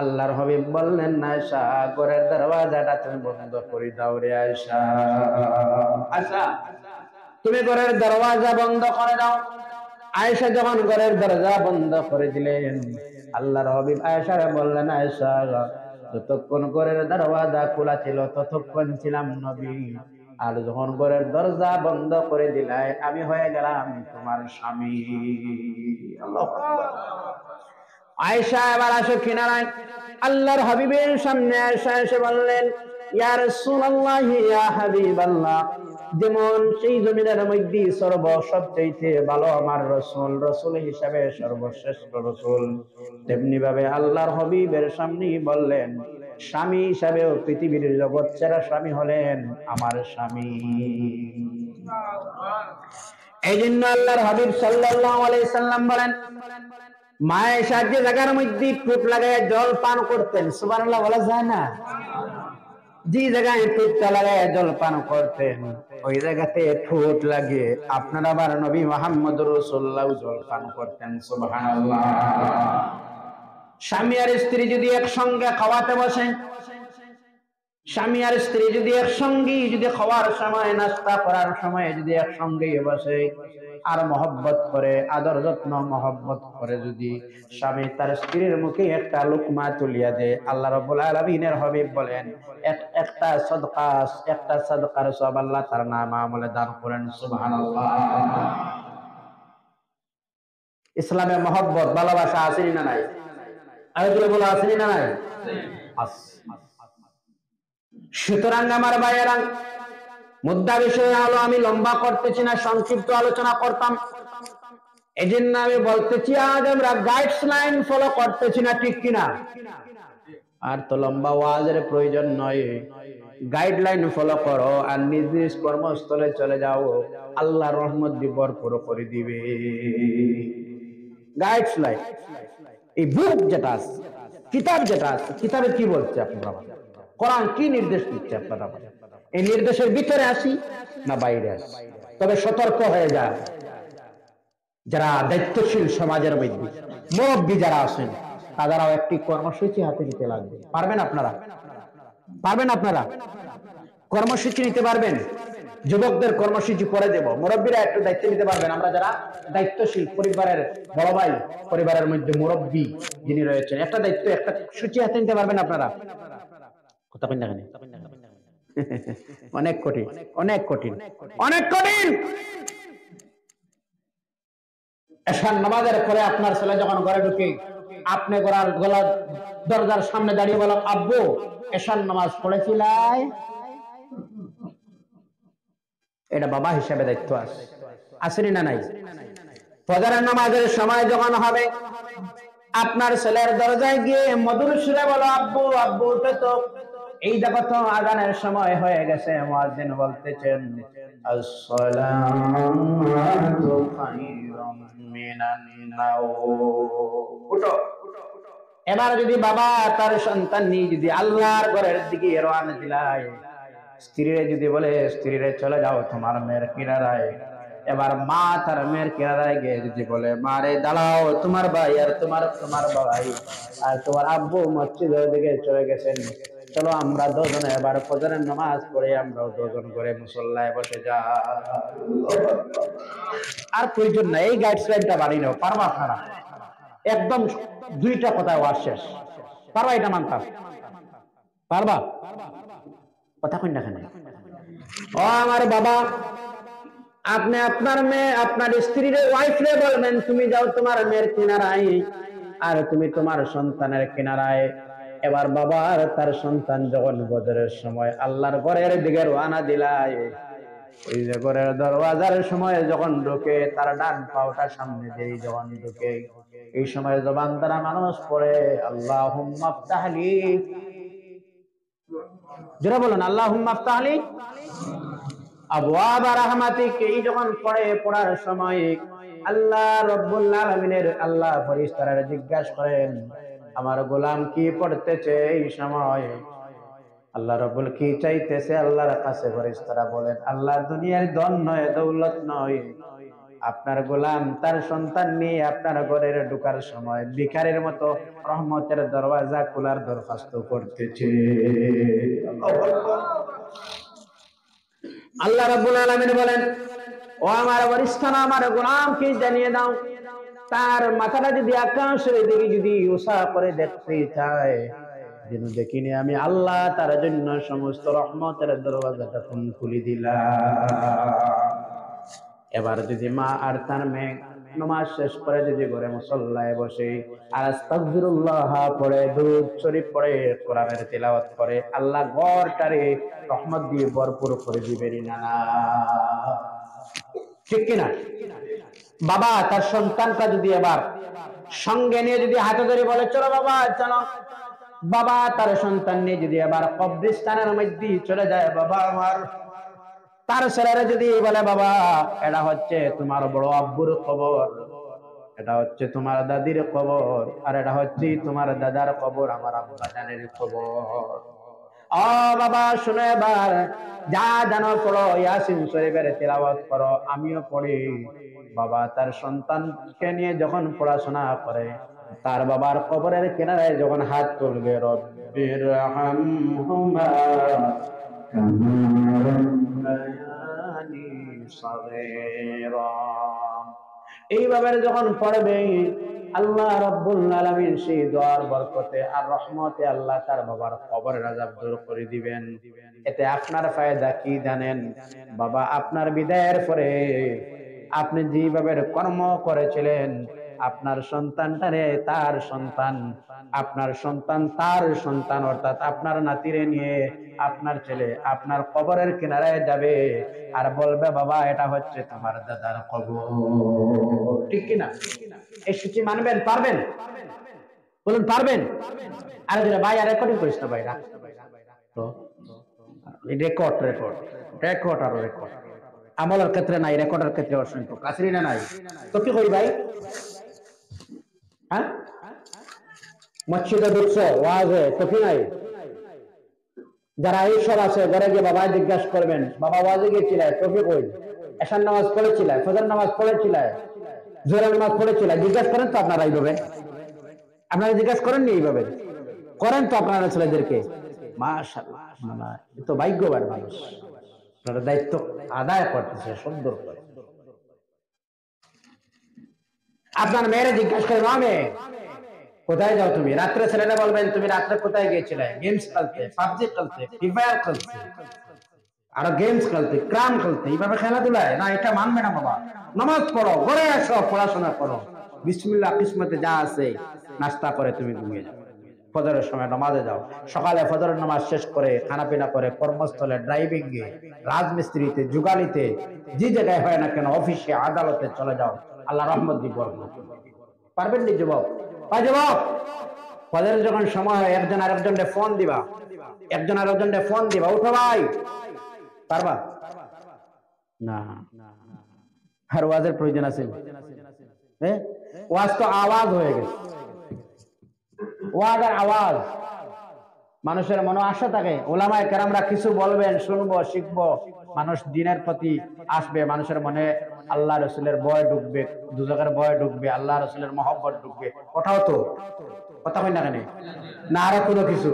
আল্লাহর হাবিব বললেন, আয়েশা ঘরের দরওয়াজাটা তুমি বন্ধ করে দাও রে আয়েশা। আচ্ছা তুমি ঘরের দরওয়াজা বন্ধ করে দাও। আয়েশা যখন ঘরের দরজা বন্ধ করে দিলেন, আল্লাহর হাবিব আয়েশারে বললেন, আয়েশা যতক্ষণ ঘরের দরওয়াজা খোলা ছিল ততক্ষণ ছিলাম নবী, আর যখন ঘরের দরজা বন্ধ করে দিলাই আমি হয়ে গেলাম তোমার স্বামী। আল্লাহু আকবার। আয়েশা এবার আসো কিনারায়, আল্লাহর হাবিবের সামনে আয়েশা এসে বললেন, ইয়া রাসূলুল্লাহ ইয়া হাবিবাল্লাহ, যেমন সেই জমিনের মধ্যে সবচেয়ে ভালো আমার রাসূল হিসাবে সর্বশ্রেষ্ঠ রাসূল, তেমনি ভাবে আল্লাহর হাবিবের সামনেই বললেন স্বামী হিসাবেও পৃথিবীর জগৎ সেরা স্বামী হলেন আমার স্বামী। এই জন্য আল্লাহর হাবিব সাল্লাল্লাহু আলাইহি সাল্লাম বলেন, মায়ের সাহায্যে জায়গার মধ্যে ঠোঁট লাগায় জল পান করতেন। সুবহানাল্লাহ বলা যায় না? যে জায়গায় ঠোঁটটা লাগায় জল পান করতেন ওই জায়গাতে ঠোঁট লাগিয়ে আপনার আবার নবী মুহাম্মদ রাসূলুল্লাহ জল পান করতেন। সুবহানাল্লাহ। স্বামী আর স্ত্রী যদি একসঙ্গে খাওয়াতে বসেন, স্বামী আর স্ত্রী যদি একসঙ্গে যদি খাওয়ার সময় নাস্তা করার সময় যদি একসঙ্গে বসে আর মহব্বত করে, আদর যত্ন মহব্বত করে, যদি স্বামী তার স্ত্রীর মুখে একটা লুকমা তুলিয়া দেয়, আল্লাহ রাব্বুল আলামিনের হাবিব বলেন একটা সাদকার সওয়াব আল্লাহ তার নাম আমলে দান করেন। সুবহানাল্লাহ। ইসলামে মহব্বত ভালোবাসা আছে না নাই? আরেকজন বলে আছে না নাই? সুতরাং আমার ভাইয়েরা, মুদ্রা বিষয় হলো, আমি লম্বা করতেছি না, সংক্ষিপ্ত আলোচনা করতাম। এই জন্য আমি বলতেছি আজ আমরা গাইডলাইন ফলো করতেছি না, ঠিক কিনা? আর তো লম্বা ওয়াজের প্রয়োজন নয়, গাইডলাইন ফলো করো আর নিজ নিজ কর্মস্থলে চলে যাও, আল্লাহর রহমত দিয়ে ভরপুর করে দিবে। গাইডলাইন, এই বুক যেটা আছে, কিতাব যেটা আছে, কিতাবে কি বলছে আপনারা, কোরআন কি নির্দেশ দিচ্ছে আপনারা, এই নির্দেশের ভিতরে আসি না বাইরে আসি? তবে সতর্ক হয়ে যায়, যারা দায়িত্বশীল সমাজের মধ্যে মুরব্বী যারা আছেন তারাও একটি কর্মসূচি হাতে নিতে লাগবে। পারবেন আপনারা? পারবেন আপনারা? কর্মসূচি নিতে পারবেন? যুবকদের কর্মসূচি করে দেব, মুরব্বীরা একটু দায়িত্ব নিতে পারবেন। আমরা যারা দায়িত্বশীল, পরিবারের বড় ভাই, পরিবারের মধ্যে মুরব্বী যিনি রয়েছেন, একটা দায়িত্ব, একটা সূচি হাতে নিতে পারবেন আপনারা? কথা কই না কেন? অনেক কঠিন, অনেক কঠিন, অনেক কঠিন। এশার নামাজের পরে আপনার ছেলে যখন ঘরে ঢুকে আপনি গলা দরজার সামনে দাঁড়িয়ে বলো, আব্বু এশার নামাজ পড়েছিলাই? এটা বাবা হিসেবে দায়িত্ব আছে, আসেনি না নাই? ফজরের নামাজের সময় যখন হবে, আপনার ছেলের দরজায় গিয়ে মধুর সুরে বলো, আব্বু আব্বু উঠে তো, এই দেখো তো আযানের সময় হয়ে গেছে, মুয়াজ্জিন বলতেছেন আসসালাতু খায়রুম মিনান নাওম। উঠো। এবার যদি বাবা তার সন্তান নিয়ে যদি আল্লাহর ঘরের দিকে রওনা দিলায়, স্ত্রীরে যদি বলে, স্ত্রীরে চলে যাও তোমার মেয়ের কিনারায়, এবার মা তার মেয়ের কিনারায় গিয়ে যদি বলে, মারে দাঁড়াও, তোমার ভাই আর তোমার ভাই আর তোমার আব্বু মসজিদের দিকে চলে গেছেন, চলো আমরা দুজনে এবার ফজরের নামাজ পড়ে আমরাও দুজন করে মুসল্লায় বসে যা। আর প্রয়োজন নাই, এই গাইডলাইনটা বাড়ি নাও, পারবা আপনারা? একদম দুইটা কথায় ওয়াজ শেষ। পারবা এটা মানতাম? পারবা? কথা কই না কেন? ও আমার বাবা, আপনি আপনার মেয়ে আপনার স্ত্রীর ওয়াইফরে বলবেন, তুমি যাও তোমার মেয়ের কিনারায় আর তুমি তোমার সন্তানের কিনারায়। এবার বাবা আর তার সন্তান যখন বদরের সময় আল্লাহর ঘরের দিকে রওনা দিলায়, ওই যে ঘরের দরওয়াজার সময় যখন ঢোকে, তার ডান পাওটা সামনে দিয়ে যখন ঢোকে, এই সময় জবান দ্বারা মানুষ পড়ে আল্লাহুম্মা আফতাহলি, যারা বলেন আল্লাহুম্মা আফতাহলি আবওয়াব রাহমাতিক। এই যখন পড়ার সময় আল্লাহ রাব্বুল আলামিনের আল্লাহ ফেরেশতারা জিজ্ঞাসা করেন, আমার গোলাম কি পড়তেছে? এই সময় আল্লাহ রাব্বুল কি চাইতেছে আল্লাহর কাছে? ফেরেশতারা বলেন, আল্লাহ দুনিয়ার ধন নয়, দৌলত নয়, আপনার গোলাম তার সন্তান নিয়ে আপনার ঘরের ঢোকার সময় ভিখারির মতো রহমতের দরওয়াজা খোলার দরখাস্ত করতেছে। আল্লাহ রাব্বুল আলামিন বলেন, ও আমার ওয়ারিসখানা, আমার গোলামকে জানিয়ে দাও, তার মাথাটা যদি আকাশের দিকে যদি উষা করে দেখতে চায়, যেন দেখিনি আমি আল্লাহ তার জন্য সমস্ত রহমতের দরওয়াজাটা খুলে দিলাম। এবার যদি মা আর তার মেয়ে নামাজ শেষ করে যদি ঘরে মুসল্লায় বসে আর আস্তাগফিরুল্লাহ পড়ে, দুরূদ শরীফ পড়ে, কোরআনের তিলাওয়াত করে, আল্লাহ ঘরটারে রহমত দিয়ে ভরপুর করে দিবেন না? ঠিক কিনা? বাবা তার সন্তানটা যদি এবার সঙ্গে নিয়ে যদি হাতে ধরে বলে, চলো বাবা চলো, বাবা তার সন্তান নিয়ে যদি এবার কবরস্থানের মধ্যে চলে যায়, বাবা আমার তার ছেলেরা যদি বলে, বাবা এটা হচ্ছে তোমার বড় আব্বুর কবর, এটা হচ্ছে তোমার দাদির কবর, আর এটা হচ্ছে তোমার দাদার কবর, আমার আব্বা জানের কবর। ও বাবা শুনো, এবার যা জানো পড়ো, ইয়াসিন শরীফের তিলাওয়াত করো, আমিও পড়ি। বাবা তার সন্তানকে নিয়ে যখন পড়াশোনা করে, তার বাবার কবরের কিনারায় যখন হাত তুলবে, রব্বির হামহুমা কামা রাব্বায়ানি সাগীরা, এইভাবে যখন পড়বে, আল্লাহ রাব্বুল আলামিন সেই দোয়ার বরকতে আর রহমতে আল্লাহ তার বাবার কবরের আযাব দূর করে দিবেন। এতে আপনার ফায়দা কি জানেন? বাবা আপনার বিদায়ের পরে আপনি যেভাবে কর্ম করেছিলেন, আপনার সন্তানটারে তার সন্তান, আপনার সন্তান তার সন্তান, অর্থাৎ আপনার নাতিরে নিয়ে আপনার ছেলে আপনার কবরের কিনারায় যাবে আর বলবে, বাবা এটা হচ্ছে তোমার দাদার কবর। ঠিক কিনা? এই সূচি মানবেন? পারবেন? বলুন পারবেন? আরে ভাই আর রেকর্ডিং করিস না ভাই, রাখ তো, রেকর্ড রেকর্ড রেকর্ড আর রেকর্ড আমলের ক্ষেত্রে নাই, রেকর্ডের ক্ষেত্রে অসংখ্য কাছেরই না নাই। তো কি করি ভাই? হ্যাঁ, মসজিদে ঢুকছো, ওয়াজে, তো কি নাই? যারা এইসব আছে ঘরে গিয়ে বাবা জিজ্ঞাসা করবেন, বাবা ওয়াজে গিয়েছিলে, তো কি কই? এশার নামাজ পড়েছিলে, ফজর নামাজ পড়েছিলে, জোহরের নামাজ পড়েছিলে, জিজ্ঞাসা করেন তো আপনারা এইভাবে? আপনারা জিজ্ঞাসা করেননি এইভাবে? করেন তো আপনারা ছেলেদেরকে? মাশাআল্লাহ, তো ভাগ্যবান মানুষ, আপনারা দায়িত্ব আদায় করতেছে সুন্দর করে। আপনার মেয়েরা জিজ্ঞাসা করেন, আমি কোথায় যাও তুমি? রাত্রে ছেলেরা বলবেন, তুমি রাত্রে কোথায় গিয়েছিলে? গেমস খেলতে, পাবজি খেলতে, ফ্রি ফায়ার খেলতে, আরো গেমস খেলতে, ক্রাম খেলতে, এইভাবে খেলাধুলায় না, এটা মানবে না বাবা। নামাজ পড়ো, ঘরে আসো, পড়াশোনা করো, বিসমিল্লাহ কিসমতে যা আছে নাস্তা করে তুমি ঘুমিয়ে যাও, ফজরের সময় নামাজে যাও, সকালে ফজরের নামাজ শেষ করে খানা পিনা করে কর্মস্থলে, ড্রাইভিং এ, রাজমিস্ত্রিতে, যুগালিতে, যে জায়গায় হয় না কেন, অফিসে, আদালতে চলে যাও, আল্লাহ রহমত দিব। পারবেন নি যুবক? যুবক, ফজরের যখন সময় হয় একজন আরেকজনকে ফোন দিবা, একজন আরেকজনকে ফোন দিবা, উঠো ভাই, পারবা না? আর ওয়াজের প্রয়োজন আছে? ওয়াজ তো আওয়াজ হয়ে গেছে, ওয়াজ আর আওয়াজ। মানুষের মনে আশা থাকে ওলামায়ে কেরামরা কিছু বলবেন, শুনবো, শিখবো, মানুষ দিনের প্রতি আসবে, মানুষের মনে আল্লাহ রসুলের ভয় ঢুকবে, দুজকের ভয় ঢুকবে, আল্লাহ রসুলের মহব্বত ঢুকবে। ওটাও তো কথা হয় না কেন? না আরো কোনো কিছু?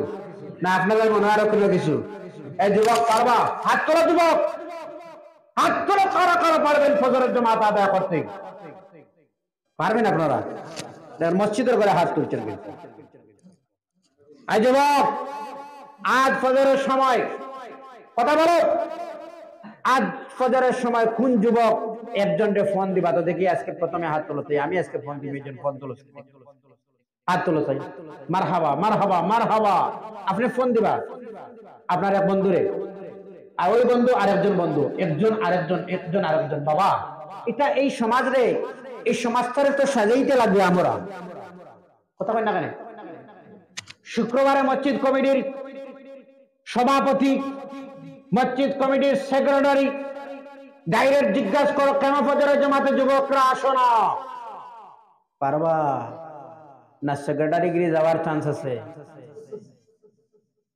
না আপনাদের মনে আরো কোনো কিছু? এই যুবক পারবা? হাত তোলো যুবক, হাত তোলো, কারা কারা পারবেন ফজরের জামাত আদায় করতে? পারবেন আপনারা? মসজিদের করে হাত তুলছেন কিন্তু। এই যুবক, আজ ফজরের সময় কথা বলো, আজ ফজরের সময় কোন যুবক একজনকে ফোন দিবা তো দেখি? আজকে প্রথমে হাত তোলো, আমি আজকে ফোন দিব, একজন ফোন তোলো, হাত তোলো চাই। মারহাবা, মারহাবা, মারহাবা। আপনি ফোন দিবা আপনার এক বন্ধুরে, আর ওই বন্ধু আরেকজন বন্ধু, একজন আরেকজন, একজন আরেকজন। বাবা, এটা এই সমাজ রে, এই সমাজটারে তো সাজাইতে লাগবে আমরা। কথা বলেন না কেন? শুক্রবারে মসজিদ কমিটির সভাপতি, মসজিদ কমিটির সেক্রেটারি ডাইরেক্ট জিজ্ঞাসা করো, কেন ফজরের জামাতে যুবকরা আসো না? পারবা না? সেক্রেটারি গিরি যাওয়ার চান্স আছে?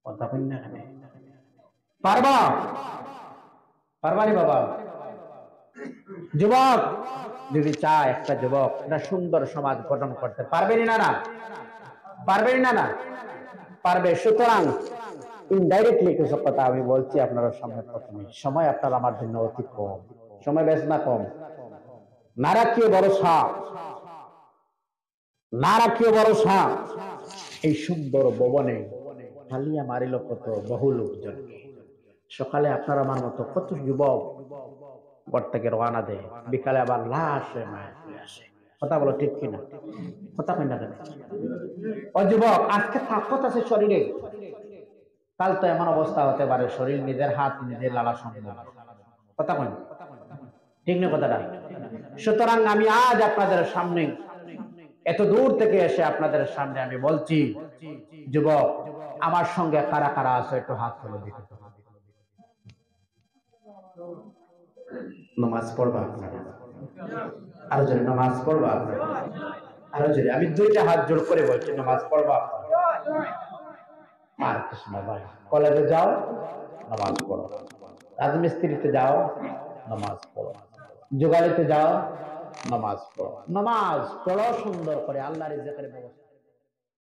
কথা বলেন না কেন? পারবা? পারবা রে বাবা? যুবক যদি চায় একটা যুবক একটা সুন্দর সমাজ গঠন করতে, পারবেনি না? না পারবেনি না? না পারবে। সুতরাং ইনডাইরেক্টলি কিছু কথা আমি বলছি আপনার সামনে। প্রথমে সময় আপনার আমার জন্য অতি কম, সময় বেশ না কম। না রাখিও ভরসা, না রাখিও ভরসা এই সুন্দর ভবনে ঢালিয়া মারিল কত বহু লোকজনকে। সকালে আপনার আমার মতো কত যুবক ঘর থেকে রওনা দেয়, বিকালে আবার লাশে মায়া ফিরে আসে। কথা বলো ঠিক কিনা? কথা কই না কেন? ও যুবক, আজকে তাকত আছে শরীরে, কাল তো এমন অবস্থা হতে পারে শরীর নিজের হাত নিজের লালা সম্ভব। কথা কই ঠিক না কথাটা? সুতরাং আমি আজ আপনাদের সামনে এত দূর থেকে এসে আপনাদের সামনে আমি বলছি, যুবক আমার সঙ্গে কারা কারা আছে একটু হাত তুলে দিতে। নামাজ পড়বা আপনারা? আরো জোরে নামাজ পড়বা আপনারা? আরো জোরে। আমি দুইটা হাত জোর করে বলছি, নামাজ পড়বা? আর কিছু না ভাই। কলেজে যাও, নামাজ পড়ো। রাজমিস্ত্রিতে যাও, নামাজ পড়ো। যুগালিতে যাও, নামাজ পড়ো। নামাজ পড়ো সুন্দর করে, আল্লাহর রিজিকের ব্যবস্থা।